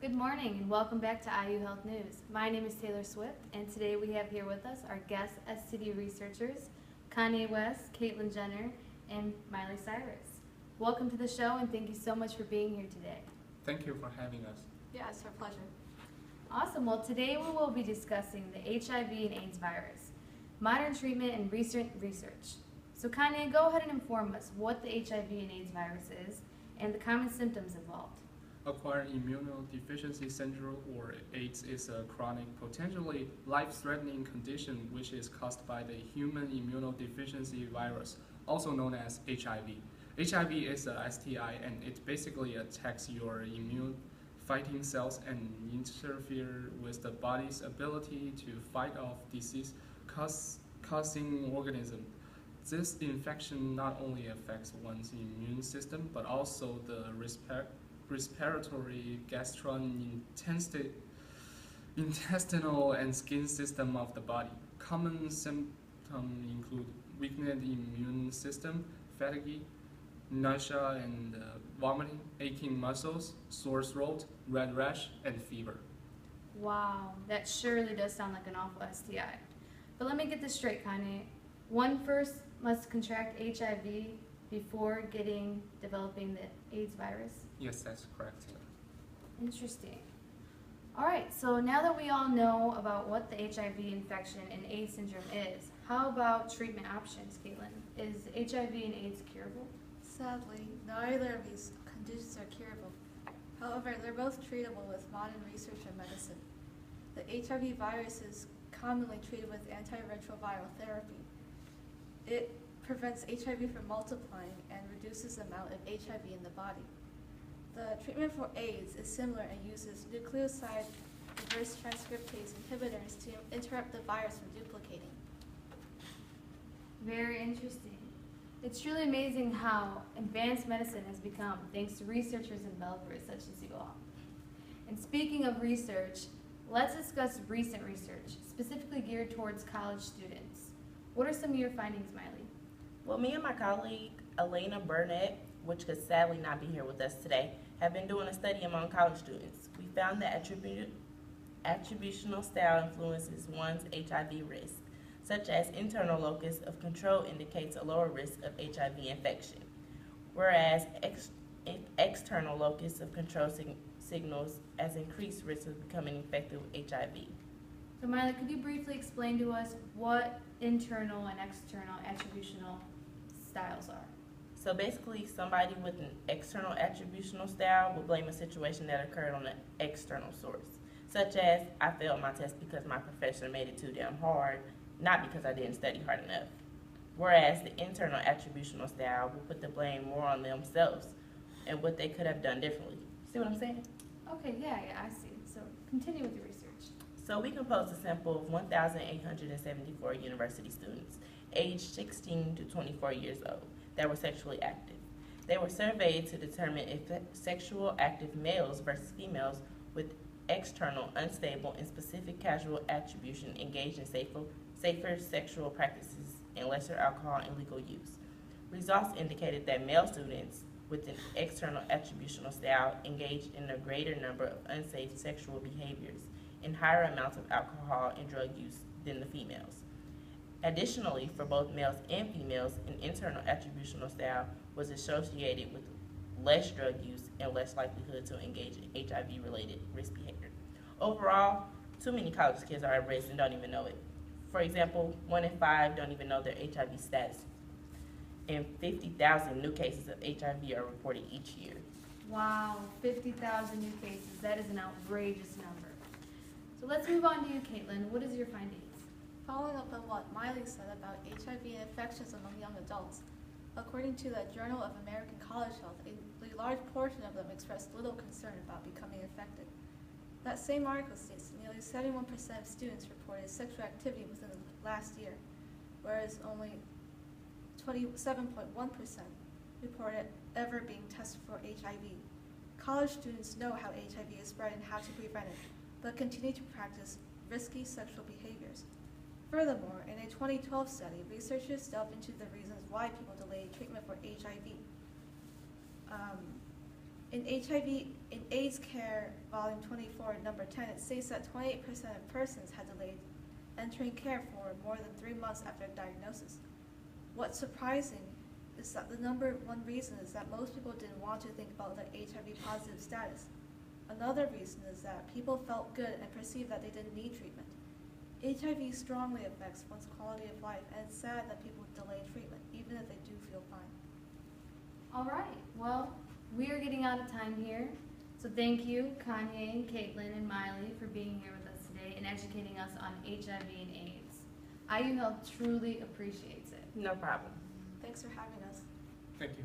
Good morning and welcome back to IU Health News. My name is Taylor Swift and today we have here with us our guest STD researchers, Kanye West, Caitlin Jenner, and Miley Cyrus. Welcome to the show and thank you so much for being here today. Thank you for having us. Yeah, it's our pleasure. Awesome. Well, today we will be discussing the HIV and AIDS virus, modern treatment and recent research. So Kanye, go ahead and inform us what the HIV and AIDS virus is and the common symptoms involved. Acquired immunodeficiency syndrome, or AIDS, is a chronic, potentially life-threatening condition which is caused by the human immunodeficiency virus, also known as HIV. HIV is a STI, and it basically attacks your immune fighting cells and interfere with the body's ability to fight off disease-causing organisms. This infection not only affects one's immune system, but also the respiratory, gastrointestinal, and skin system of the body. Common symptoms include weakened immune system, fatigue, nausea and vomiting, aching muscles, sore throat, red rash, and fever. Wow, that surely does sound like an awful STI. But let me get this straight, Kanye. One first must contract HIV before developing the AIDS virus? Yes, that's correct. Interesting. All right, so now that we all know about what the HIV infection and AIDS syndrome is, how about treatment options, Caitlin? Is HIV and AIDS curable? Sadly, neither of these conditions are curable. However, they're both treatable with modern research and medicine. The HIV virus is commonly treated with antiretroviral therapy. It prevents HIV from multiplying and reduces the amount of HIV in the body. The treatment for AIDS is similar and uses nucleoside reverse transcriptase inhibitors to interrupt the virus from duplicating. Very interesting. It's truly amazing how advanced medicine has become thanks to researchers and developers such as you all. And speaking of research, let's discuss recent research, specifically geared towards college students. What are some of your findings, Miley? Well, me and my colleague, Elena Burnett, which could sadly not be here with us today, have been doing a study among college students. We found that attributional style influences one's HIV risk, such as internal locus of control indicates a lower risk of HIV infection, whereas external locus of control signals as increased risk of becoming infected with HIV. So Miley, could you briefly explain to us what internal and external attributional styles are? So basically, somebody with an external attributional style will blame a situation that occurred on an external source, such as, I failed my test because my professor made it too damn hard, not because I didn't study hard enough. Whereas the internal attributional style will put the blame more on themselves and what they could have done differently. See what I'm saying? Okay, yeah, I see. So continue with your research. So we composed a sample of 1,874 university students, aged 16 to 24 years old, that were sexually active. They were surveyed to determine if sexual active males versus females with external, unstable, and specific casual attribution engaged in safer sexual practices and lesser alcohol and legal use. Results indicated that male students with an external attributional style engaged in a greater number of unsafe sexual behaviors and higher amounts of alcohol and drug use than the females. Additionally, for both males and females, an internal attributional style was associated with less drug use and less likelihood to engage in HIV-related risk behavior. Overall, too many college kids are at risk and don't even know it. For example, 1 in 5 don't even know their HIV status, and 50,000 new cases of HIV are reported each year. Wow, 50,000 new cases. That is an outrageous number. So let's move on to you, Caitlin. What is your findings? Following up on what Miley said about HIV infections among young adults, according to the Journal of American College Health, a large portion of them expressed little concern about becoming infected. That same article states nearly 71% of students reported sexual activity within the last year, whereas only 27.1% reported ever being tested for HIV. College students know how HIV is spread and how to prevent it, but continue to practice risky sexual behaviors. Furthermore, in a 2012 study, researchers delved into the reasons why people delay treatment for HIV. In AIDS Care, Volume 24, Number 10, it states that 28% of persons had delayed entering care for more than 3 months after diagnosis. What's surprising is that the number one reason is that most people didn't want to think about their HIV positive status. Another reason is that people felt good and perceived that they didn't need treatment. HIV strongly affects one's quality of life, and it's sad that people delay treatment, even if they do feel fine. All right, well, we are getting out of time here. So thank you, Kanye, Caitlin, and Miley, for being here with us today and educating us on HIV and AIDS. IU Health truly appreciates it. No problem. Thanks for having us. Thank you.